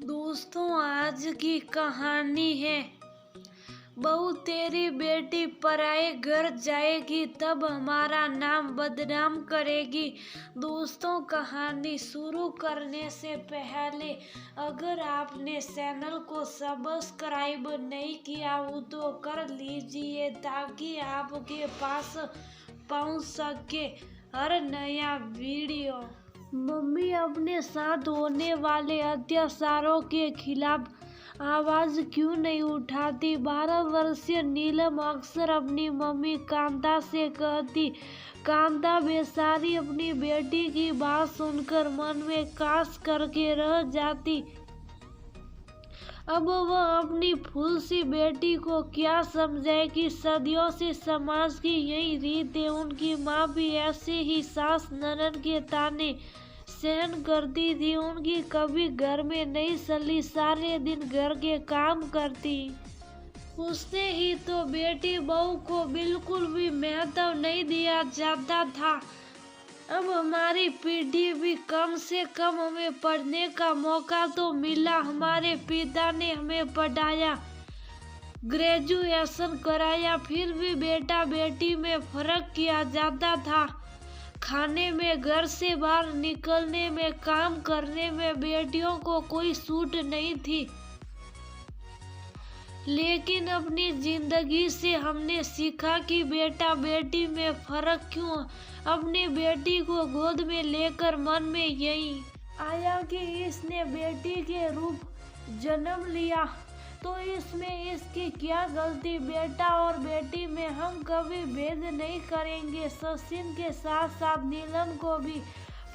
दोस्तों, आज की कहानी है बहू तेरी बेटी पराए घर जाएगी तब हमारा नाम बदनाम करेगी। दोस्तों, कहानी शुरू करने से पहले अगर आपने चैनल को सब्सक्राइब नहीं किया हो तो कर लीजिए ताकि आपके पास पहुंच सके हर नया वीडियो। मम्मी अपने साथ होने वाले अत्याचारों के खिलाफ आवाज क्यों नहीं उठाती? 12 वर्षीय नीलम अक्सर अपनी मम्मी कांता से कहती, कांता बेचारी अपनी बेटी की बात सुनकर मन में कास करके रह जाती। अब वह अपनी फूल सी बेटी को क्या समझाए कि सदियों से समाज की यही रीत है। उनकी माँ भी ऐसे ही सास ननद के ताने सहन करती थी। उनकी कभी घर में नहीं चली, सारे दिन घर के काम करती। उसने ही तो बेटी बहू को बिल्कुल भी महत्व नहीं दिया जाता था। अब हमारी पीढ़ी भी कम से कम हमें पढ़ने का मौका तो मिला। हमारे पिता ने हमें पढ़ाया, ग्रेजुएशन कराया, फिर भी बेटा बेटी में फर्क किया जाता था। खाने में, घर से बाहर निकलने में, काम करने में बेटियों को कोई छूट नहीं थी। लेकिन अपनी जिंदगी से हमने सीखा कि बेटा बेटी में फर्क क्यों। अपनी बेटी को गोद में लेकर मन में यही आया कि इसने बेटी के रूप जन्म लिया तो इसमें इसकी क्या गलती। बेटा और बेटी में हम कभी भेद नहीं करेंगे। सचिन के साथ साथ नीलम को भी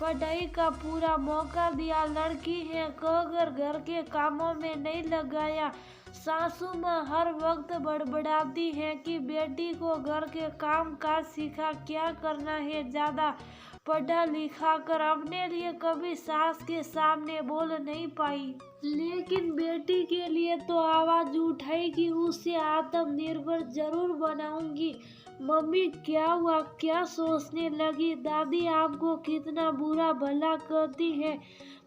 पढ़ाई का पूरा मौका दिया। लड़की है कहकर घर के कामों में नहीं लगाया। सासू माँ हर वक्त बड़बड़ाती है कि बेटी को घर के काम काज सिखा, क्या करना है, ज्यादा पढ़ा लिखा कर। अपने लिए कभी सास के सामने बोल नहीं पाई, लेकिन बेटी के लिए तो आवाज उठाई कि उसे आत्मनिर्भर जरूर बनाऊंगी। मम्मी क्या हुआ, क्या सोचने लगी? दादी आपको कितना बुरा भला कहती है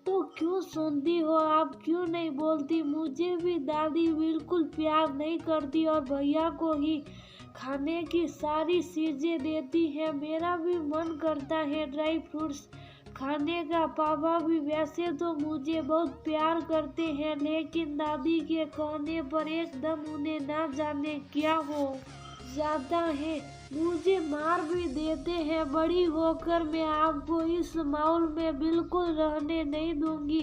तो क्यों सुनती हो? आप क्यों नहीं बोलती? मुझे भी दादी बिल्कुल प्यार नहीं करती और भैया को ही खाने की सारी चीजें देती है। मेरा भी मन करता है ड्राई फ्रूट्स खाने का। पापा भी वैसे तो मुझे बहुत प्यार करते हैं, लेकिन दादी के कहने पर एकदम उन्हें ना जाने क्या हो जाता है, मुझे मार भी देते हैं। बड़ी होकर मैं आपको इस माहौल में बिल्कुल रहने नहीं दूंगी।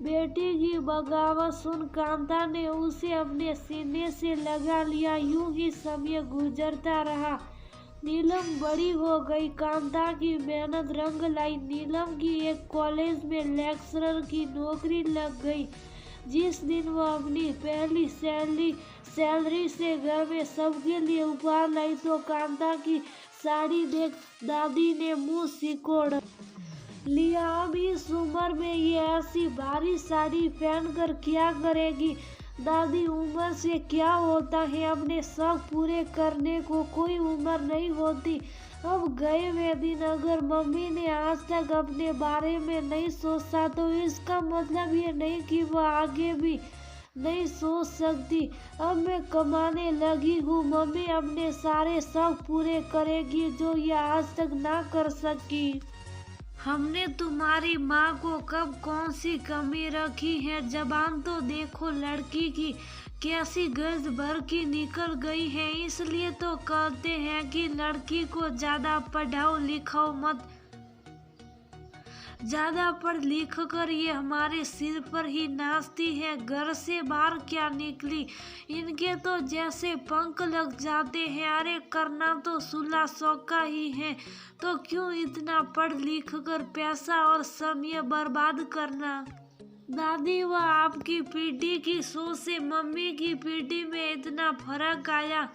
बेटी की बगावत सुन कांता ने उसे अपने सीने से लगा लिया। यूं ही समय गुजरता रहा। नीलम बड़ी हो गई, कांता की मेहनत रंग लाई। नीलम की एक कॉलेज में लेक्चरर की नौकरी लग गई। जिस दिन वह अपनी पहली सैलरी से घर में सबके लिए उपहार लाई तो कांता की साड़ी देख दादी ने मुंह सिकोड़ लिया। अब इस उम्र में ये ऐसी भारी साड़ी पहनकर क्या करेगी? दादी, उम्र से क्या होता है, अपने शौक पूरे करने को कोई उम्र नहीं होती। अब गए वे दिन। अगर मम्मी ने आज तक अपने बारे में नहीं सोचा तो इसका मतलब ये नहीं कि वह आगे भी नहीं सोच सकती। अब मैं कमाने लगी हूँ, मम्मी अपने सारे शौक पूरे करेगी जो ये आज तक ना कर सकी। हमने तुम्हारी माँ को कब कौन सी कमी रखी है? जबान तो देखो लड़की की कैसी गज भर की निकल गई है। इसलिए तो कहते हैं कि लड़की को ज्यादा पढ़ाओ लिखाओ मत। ज्यादा पढ़ लिख कर ये हमारे सिर पर ही नाचती है। घर से बाहर क्या निकली, इनके तो जैसे पंख लग जाते हैं। अरे करना तो सुलह सौका ही है, तो क्यों इतना पढ़ लिख कर पैसा और समय बर्बाद करना? दादी, वह आपकी पीढ़ी की सोच से मम्मी की पीढ़ी में इतना फर्क आया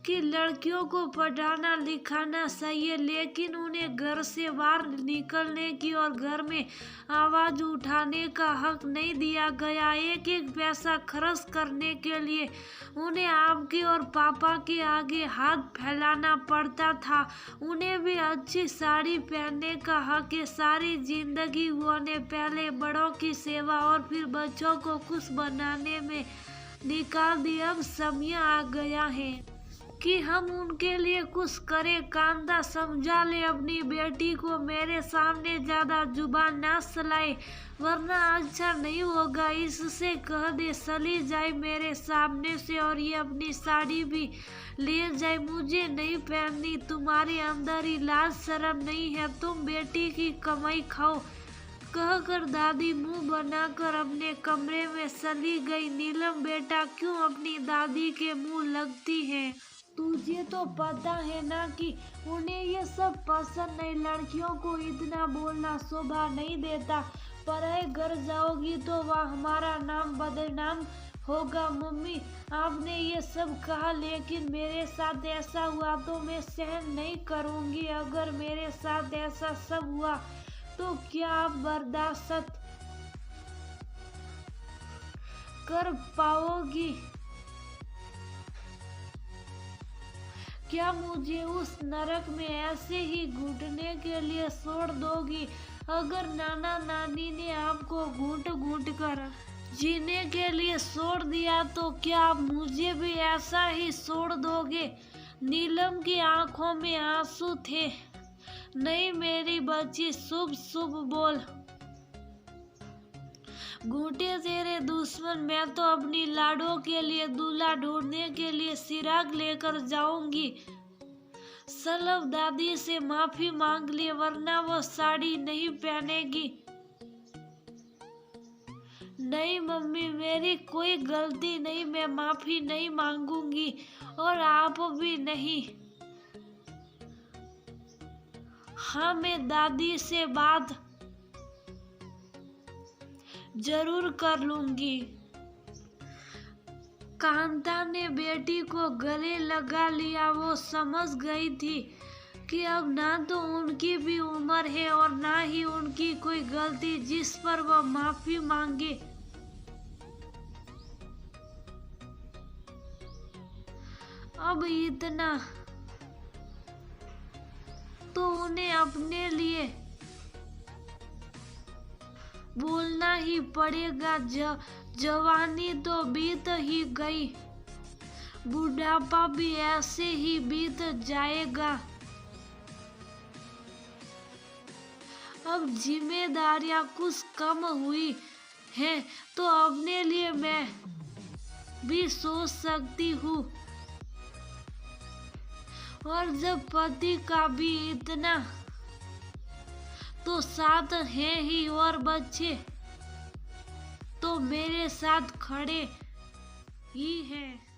कि लड़कियों को पढ़ाना लिखाना सही है, लेकिन उन्हें घर से बाहर निकलने की और घर में आवाज उठाने का हक नहीं दिया गया। एक एक पैसा खर्च करने के लिए उन्हें आपके और पापा के आगे हाथ फैलाना पड़ता था। उन्हें भी अच्छी साड़ी पहनने का हक है। सारी जिंदगी उन्होंने पहले बड़ों की सेवा और फिर बच्चों को खुश बनाने में निकाल दी। अब समय आ गया है कि हम उनके लिए कुछ करें। कांता समझा ले अपनी बेटी को, मेरे सामने ज्यादा जुबान ना चलाए वरना अच्छा नहीं होगा। इससे कह दे चली जाए मेरे सामने से, और ये अपनी साड़ी भी ले जाए, मुझे नहीं पहननी। तुम्हारे अंदर ही लाज शर्म नहीं है, तुम बेटी की कमाई खाओ, कहकर दादी मुंह बनाकर अपने कमरे में चली गई। नीलम बेटा क्यों अपनी दादी के मुंह लगती है? तुझे तो पता है ना कि उन्हें ये सब पसंद नहीं। लड़कियों को इतना बोलना शोभा नहीं देता। पराए घर जाओगी तो वह हमारा नाम बदनाम होगा। मम्मी आपने ये सब कहा, लेकिन मेरे साथ ऐसा हुआ तो मैं सहन नहीं करूँगी। अगर मेरे साथ ऐसा सब हुआ तो क्या आप बर्दाश्त कर पाओगी? क्या मुझे उस नरक में ऐसे ही घुटने के लिए छोड़ दोगी? अगर नाना नानी ने आपको घूंट घूंट कर जीने के लिए छोड़ दिया तो क्या आप मुझे भी ऐसा ही छोड़ दोगे? नीलम की आंखों में आंसू थे। नहीं मेरी बच्ची, शुभ शुभ बोल। घूंटे तेरे दुश्मन। मैं तो अपनी लाडो के लिए दूल्हा ढूंढने के लिए चिराग लेकर जाऊंगी। सलभ दादी से माफी मांग ले वरना वो साड़ी नहीं पहनेगी। नहीं मम्मी मेरी कोई गलती नहीं, मैं माफी नहीं मांगूंगी और आप भी नहीं। हाँ मैं दादी से बात जरूर कर लूंगी। कांता ने बेटी को गले लगा लिया। वो समझ गई थी कि अब ना तो उनकी भी उम्र है और ना ही उनकी कोई गलती जिस पर वह माफी मांगे। अब इतना तो उन्हें अपने लिए बोलना ही पड़ेगा। जवानी तो बीत ही गई, बुढ़ापा भी ऐसे ही बीत जाएगा। अब जिम्मेदारियां कुछ कम हुई हैं तो अपने लिए मैं भी सोच सकती हूँ। और जब पति का भी इतना तो साथ है ही और बच्चे तो मेरे साथ खड़े ही हैं।